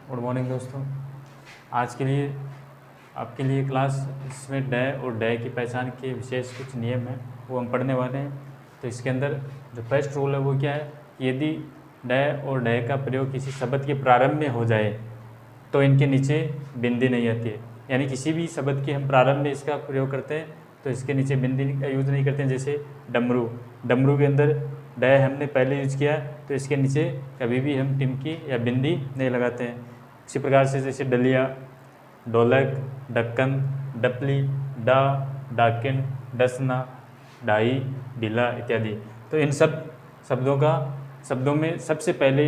Good morning दोस्तों। आज के लिए आपके लिए क्लास इसमें डे और डे की पहचान के विशेष कुछ नियम हैं वो हम पढ़ने वाले हैं। तो इसके अंदर जो फर्स्ट रूल है वो क्या है कि यदि डे और डे का प्रयोग किसी शब्द के प्रारंभ में हो जाए तो इनके नीचे बिंदी नहीं आती है। यानी किसी भी शब्द के हम प्रारंभ में इसका प्रयोग करते हैं तो इसके नीचे बिंदी का यूज़ नहीं करते हैं। जैसे डमरू, डमरू के अंदर डे हमने पहले यूज़ किया तो इसके नीचे कभी भी हम टिमकी या बिंदी नहीं लगाते हैं। इसी प्रकार से जैसे डलिया, ढोलक, ढक्कन, डपली, डा, डाकिन, डसना, डाई, ढीला इत्यादि। तो इन सब शब्दों में सबसे पहले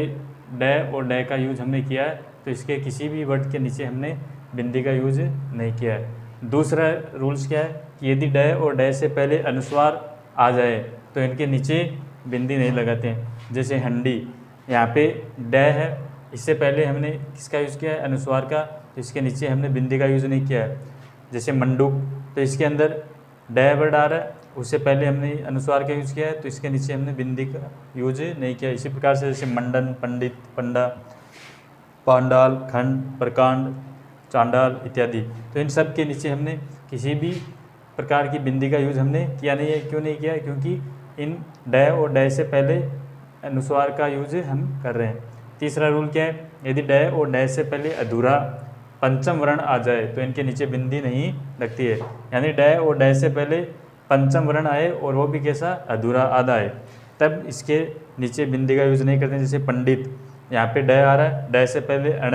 डे और डे का यूज हमने किया है तो इसके किसी भी वर्ड के नीचे हमने बिंदी का यूज नहीं किया है। दूसरा रूल्स क्या है कि यदि डे और डे से पहले अनुस्वार आ जाए तो इनके नीचे बिंदी नहीं लगाते हैं। जैसे हंडी, यहाँ पे डे है, इससे पहले हमने किसका यूज़ किया है अनुस्वार का, तो इसके नीचे हमने बिंदी का यूज़ नहीं किया है। जैसे मंडूक, तो इसके अंदर डे वर्ड आ रहा है, उससे पहले हमने अनुस्वार का यूज़ किया है तो इसके नीचे हमने बिंदी का यूज नहीं किया। इसी प्रकार से जैसे मंडन, पंडित, पंडा, पांडाल, खंड, प्रकांड, चांडाल इत्यादि। तो इन सब के नीचे हमने किसी भी प्रकार की बिंदी का यूज़ हमने किया नहीं है। क्यों नहीं किया है? क्योंकि इन डे और डे से पहले अनुस्वार का यूज हम कर रहे हैं। तीसरा रूल क्या है, यदि डे और डे से पहले अधूरा पंचम वर्ण आ जाए तो इनके नीचे बिंदी नहीं लगती है। यानी डे और डे से पहले पंचम वर्ण आए और वो भी कैसा, अधूरा, आधा है, तब इसके नीचे बिंदी का यूज़ नहीं करते। जैसे पंडित, यहाँ पे डे आ रहा है, डे से पहले अण,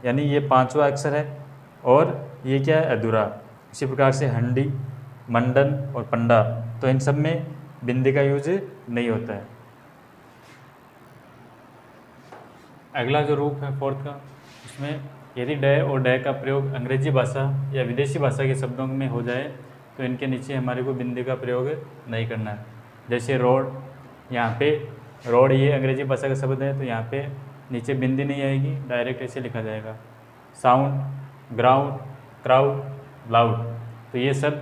यानी ये पांचवा अक्षर है और ये क्या है, अधूरा। इसी प्रकार से हंडी, मंडन और पंडा, तो इन सब में बिंदी का यूज नहीं होता है। अगला जो रूप है फोर्थ का, उसमें यदि डे और डे का प्रयोग अंग्रेजी भाषा या विदेशी भाषा के शब्दों में हो जाए तो इनके नीचे हमारे को बिंदी का प्रयोग नहीं करना है। जैसे रोड, यहाँ पे रोड ये अंग्रेजी भाषा का शब्द है तो यहाँ पे नीचे बिंदी नहीं आएगी, डायरेक्ट ऐसे लिखा जाएगा। साउंड, ग्राउंड, क्राउड, लाउड, तो ये सब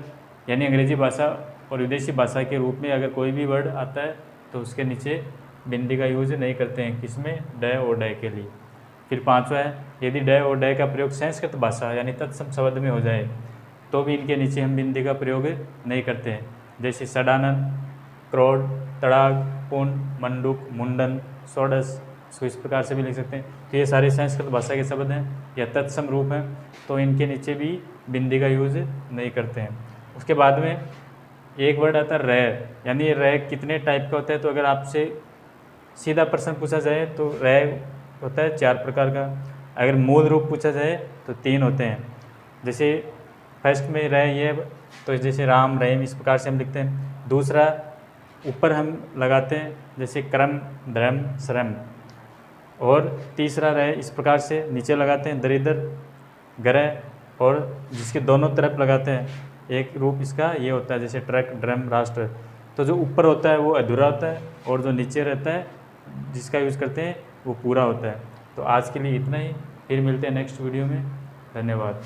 यानी अंग्रेजी भाषा और विदेशी भाषा के रूप में अगर कोई भी वर्ड आता है तो उसके नीचे बिंदी का यूज नहीं करते हैं। किसमें, डे और डे के लिए। फिर पांचवा है, यदि डे और डे का प्रयोग संस्कृत भाषा यानी तत्सम शब्द में हो जाए तो भी इनके नीचे हम बिंदी का प्रयोग नहीं करते हैं। जैसे सडानन, क्रोड, तड़ाग, पुंड, मंडूक, मुंडन, सोडस, इसको इस प्रकार से भी लिख सकते हैं। तो ये सारे संस्कृत भाषा के शब्द हैं या तत्सम रूप हैं, तो इनके नीचे भी बिंदी का यूज नहीं करते हैं। उसके बाद में एक वर्ड आता है रे, यानी ये रे कितने टाइप का होता है, तो अगर आपसे सीधा प्रश्न पूछा जाए तो रे होता है 4 प्रकार का। अगर मूल रूप पूछा जाए तो 3 होते हैं। जैसे फर्स्ट में रे ये, तो जैसे राम, रहीम, इस प्रकार से हम लिखते हैं। दूसरा ऊपर हम लगाते हैं जैसे क्रम, धर्म, श्रम। और तीसरा रे इस प्रकार से नीचे लगाते हैं, दरिद्र, ग्रह, और जिसके दोनों तरफ लगाते हैं एक रूप इसका ये होता है जैसे ट्रक, ड्रम, राष्ट्र। तो जो ऊपर होता है वो अधूरा होता है और जो नीचे रहता है जिसका यूज़ करते हैं वो पूरा होता है। तो आज के लिए इतना ही, फिर मिलते हैं नेक्स्ट वीडियो में। धन्यवाद।